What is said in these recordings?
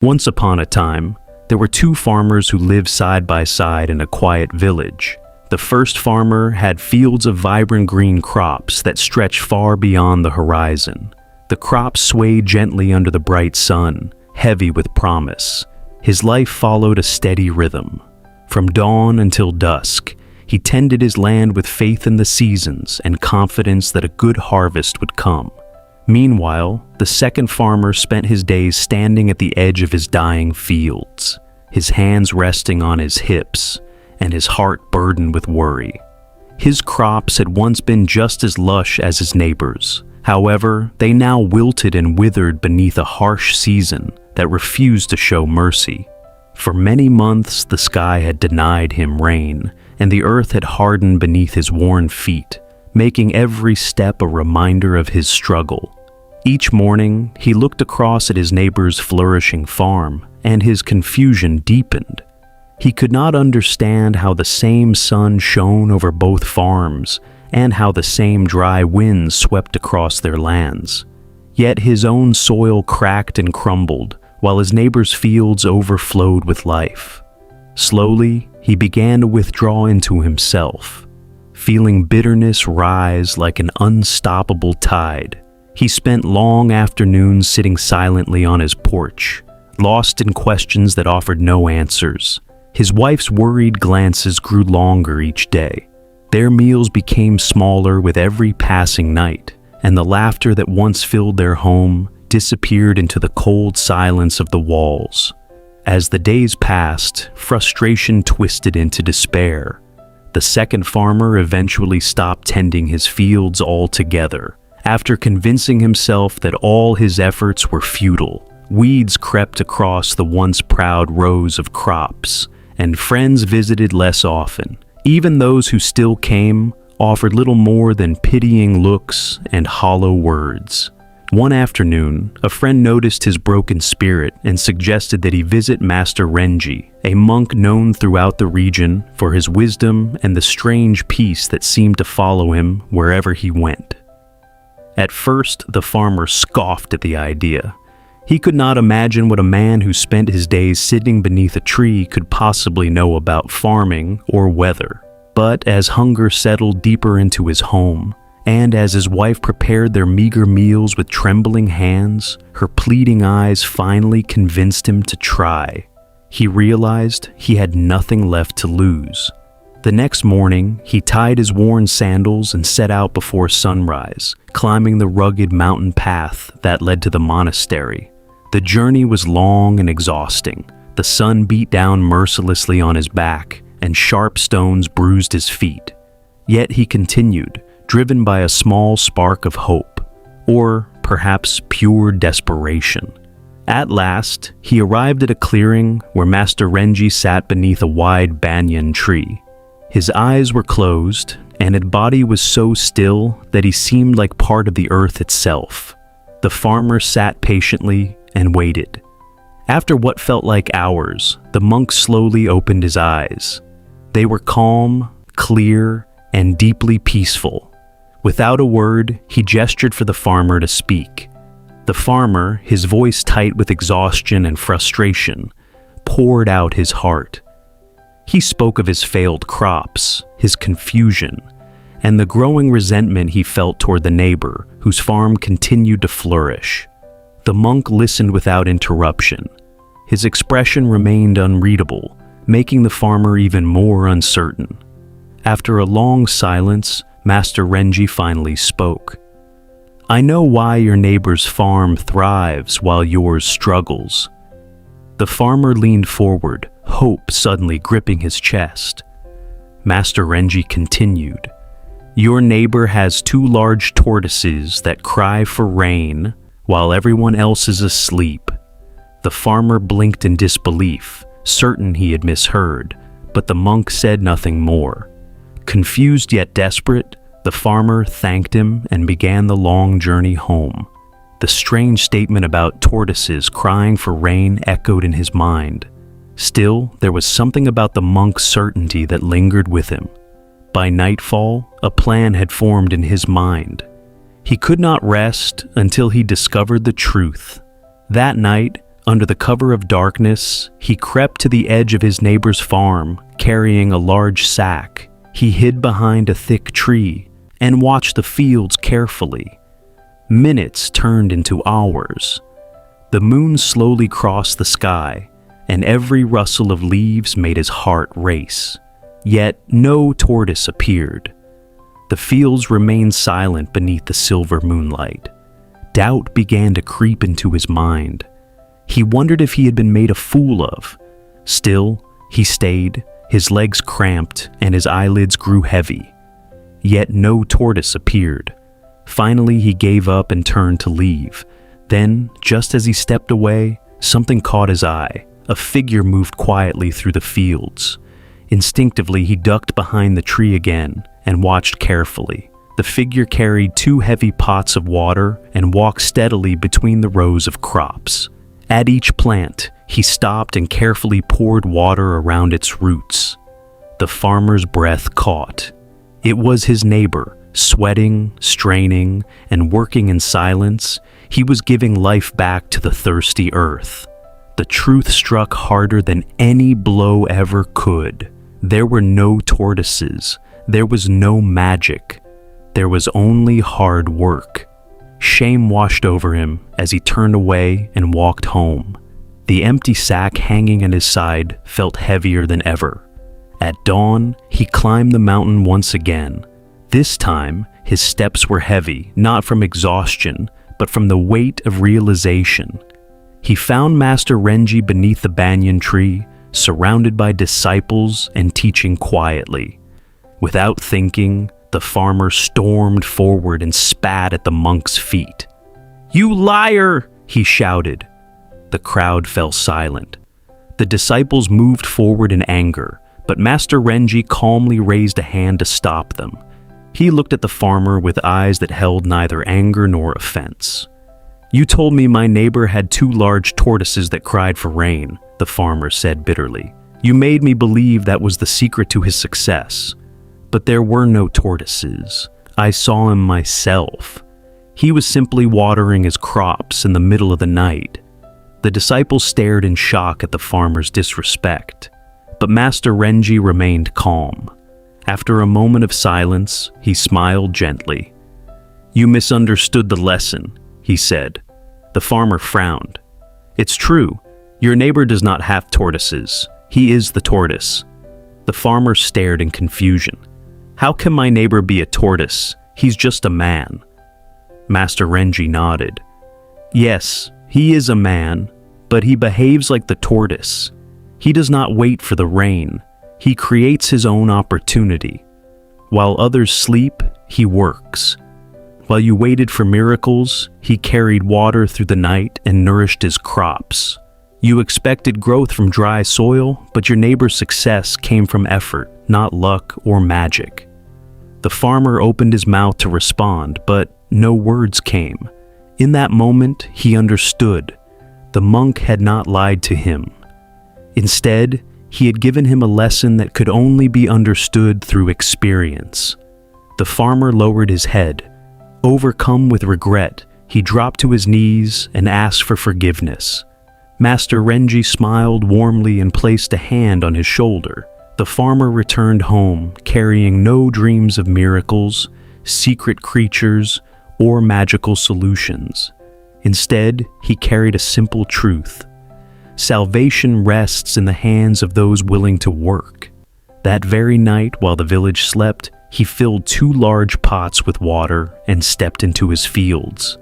Once upon a time, there were two farmers who lived side by side in a quiet village. The first farmer had fields of vibrant green crops that stretched far beyond the horizon. The crops swayed gently under the bright sun, heavy with promise. His life followed a steady rhythm. From dawn until dusk, he tended his land with faith in the seasons and confidence that a good harvest would come. Meanwhile, the second farmer spent his days standing at the edge of his dying fields, his hands resting on his hips, and his heart burdened with worry. His crops had once been just as lush as his neighbors'. However, they now wilted and withered beneath a harsh season that refused to show mercy. For many months, the sky had denied him rain, and the earth had hardened beneath his worn feet, making every step a reminder of his struggle. Each morning, he looked across at his neighbor's flourishing farm, and his confusion deepened. He could not understand how the same sun shone over both farms, and how the same dry winds swept across their lands. Yet his own soil cracked and crumbled, while his neighbor's fields overflowed with life. Slowly, he began to withdraw into himself, feeling bitterness rise like an unstoppable tide. He spent long afternoons sitting silently on his porch, lost in questions that offered no answers. His wife's worried glances grew longer each day. Their meals became smaller with every passing night, and the laughter that once filled their home disappeared into the cold silence of the walls. As the days passed, frustration twisted into despair. The second farmer eventually stopped tending his fields altogether. After convincing himself that all his efforts were futile, weeds crept across the once proud rows of crops, and friends visited less often. Even those who still came offered little more than pitying looks and hollow words. One afternoon, a friend noticed his broken spirit and suggested that he visit Master Renji, a monk known throughout the region for his wisdom and the strange peace that seemed to follow him wherever he went. At first, the farmer scoffed at the idea. He could not imagine what a man who spent his days sitting beneath a tree could possibly know about farming or weather. But as hunger settled deeper into his home, and as his wife prepared their meager meals with trembling hands, her pleading eyes finally convinced him to try. He realized he had nothing left to lose. The next morning, he tied his worn sandals and set out before sunrise, climbing the rugged mountain path that led to the monastery. The journey was long and exhausting. The sun beat down mercilessly on his back, and sharp stones bruised his feet. Yet he continued, driven by a small spark of hope, or perhaps pure desperation. At last, he arrived at a clearing where Master Renji sat beneath a wide banyan tree. His eyes were closed, and his body was so still that he seemed like part of the earth itself. The farmer sat patiently and waited. After what felt like hours, the monk slowly opened his eyes. They were calm, clear, and deeply peaceful. Without a word, he gestured for the farmer to speak. The farmer, his voice tight with exhaustion and frustration, poured out his heart. He spoke of his failed crops, his confusion, and the growing resentment he felt toward the neighbor whose farm continued to flourish. The monk listened without interruption. His expression remained unreadable, making the farmer even more uncertain. After a long silence, Master Renji finally spoke. "I know why your neighbor's farm thrives while yours struggles." The farmer leaned forward, hope suddenly gripping his chest. Master Renji continued, "Your neighbor has two large tortoises that cry for rain while everyone else is asleep." The farmer blinked in disbelief, certain he had misheard, but the monk said nothing more. Confused yet desperate, the farmer thanked him and began the long journey home. The strange statement about tortoises crying for rain echoed in his mind. Still, there was something about the monk's certainty that lingered with him. By nightfall, a plan had formed in his mind. He could not rest until he discovered the truth. That night, Under the cover of darkness, he crept to the edge of his neighbor's farm, carrying a large sack. He hid behind a thick tree and watched the fields carefully. Minutes turned into hours. The moon slowly crossed the sky, and every rustle of leaves made his heart race. Yet no tortoise appeared. The fields remained silent beneath the silver moonlight. Doubt began to creep into his mind. He wondered if he had been made a fool of. Still, he stayed, his legs cramped and his eyelids grew heavy. Yet no tortoise appeared. Finally, he gave up and turned to leave. Then, just as he stepped away, something caught his eye. A figure moved quietly through the fields. Instinctively, he ducked behind the tree again and watched carefully. The figure carried 2 heavy pots of water and walked steadily between the rows of crops. At each plant, he stopped and carefully poured water around its roots. The farmer's breath caught. It was his neighbor, sweating, straining, and working in silence. He was giving life back to the thirsty earth. The truth struck harder than any blow ever could. There were no tortoises. There was no magic. There was only hard work. Shame washed over him as he turned away and walked home. The empty sack hanging at his side felt heavier than ever. At dawn, he climbed the mountain once again. This time, his steps were heavy, not from exhaustion, but from the weight of realization. He found Master Renji beneath the banyan tree, surrounded by disciples and teaching quietly. Without thinking, the farmer stormed forward and spat at the monk's feet. "You liar!" he shouted. The crowd fell silent. The disciples moved forward in anger, but Master Renji calmly raised a hand to stop them. He looked at the farmer with eyes that held neither anger nor offense. "You told me my neighbor had 2 large tortoises that cried for rain," the farmer said bitterly. "You made me believe that was the secret to his success. But there were no tortoises. I saw him myself. He was simply watering his crops in the middle of the night." The disciples stared in shock at the farmer's disrespect, but Master Renji remained calm. After a moment of silence, he smiled gently. "You misunderstood the lesson," he said. The farmer frowned. "It's true. Your neighbor does not have tortoises. He is the tortoise." The farmer stared in confusion. "How can my neighbor be a tortoise? He's just a man." Master Renji nodded. "Yes, he is a man, but he behaves like the tortoise. He does not wait for the rain. He creates his own opportunity. While others sleep, he works. While you waited for miracles, he carried water through the night and nourished his crops. You expected growth from dry soil, but your neighbor's success came from effort, not luck or magic." The farmer opened his mouth to respond, but no words came. In that moment, he understood. The monk had not lied to him. Instead, he had given him a lesson that could only be understood through experience. The farmer lowered his head. Overcome with regret, he dropped to his knees and asked for forgiveness. Master Renji smiled warmly and placed a hand on his shoulder. The farmer returned home, carrying no dreams of miracles, secret creatures, or magical solutions. Instead, he carried a simple truth. Salvation rests in the hands of those willing to work. That very night, while the village slept, he filled 2 large pots with water and stepped into his fields.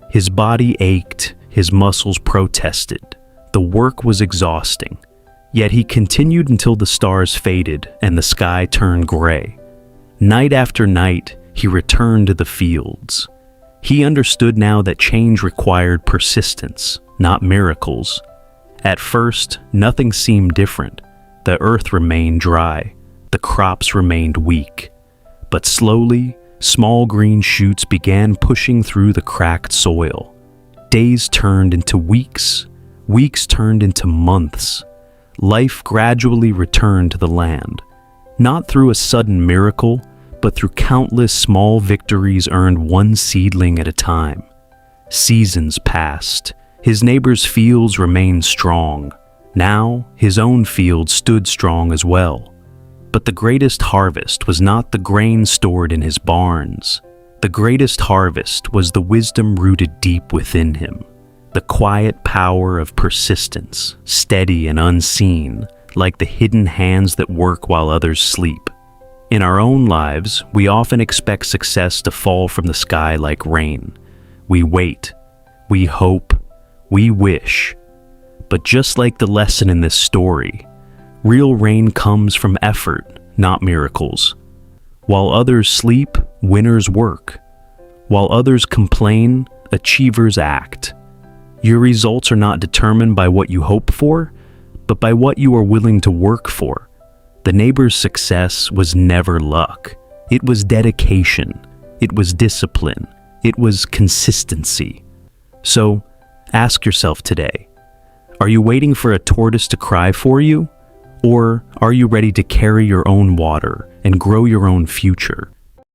His body ached, his muscles protested. The work was exhausting. Yet he continued until the stars faded and the sky turned gray. Night after night, he returned to the fields. He understood now that change required persistence, not miracles. At first, nothing seemed different. The earth remained dry. The crops remained weak. But slowly, small green shoots began pushing through the cracked soil. Days turned into weeks. Weeks turned into months. Life gradually returned to the land, not through a sudden miracle, but through countless small victories earned one seedling at a time. Seasons passed. His neighbor's fields remained strong. Now, his own field stood strong as well. But the greatest harvest was not the grain stored in his barns. The greatest harvest was the wisdom rooted deep within him, the quiet power of persistence, steady and unseen, like the hidden hands that work while others sleep. In our own lives, we often expect success to fall from the sky like rain. We wait, we hope, we wish. But just like the lesson in this story, real rain comes from effort, not miracles. While others sleep, winners work. While others complain, achievers act. Your results are not determined by what you hope for, but by what you are willing to work for. The neighbor's success was never luck. It was dedication. It was discipline. It was consistency. So, ask yourself today, are you waiting for a tortoise to cry for you? Or are you ready to carry your own water and grow your own future?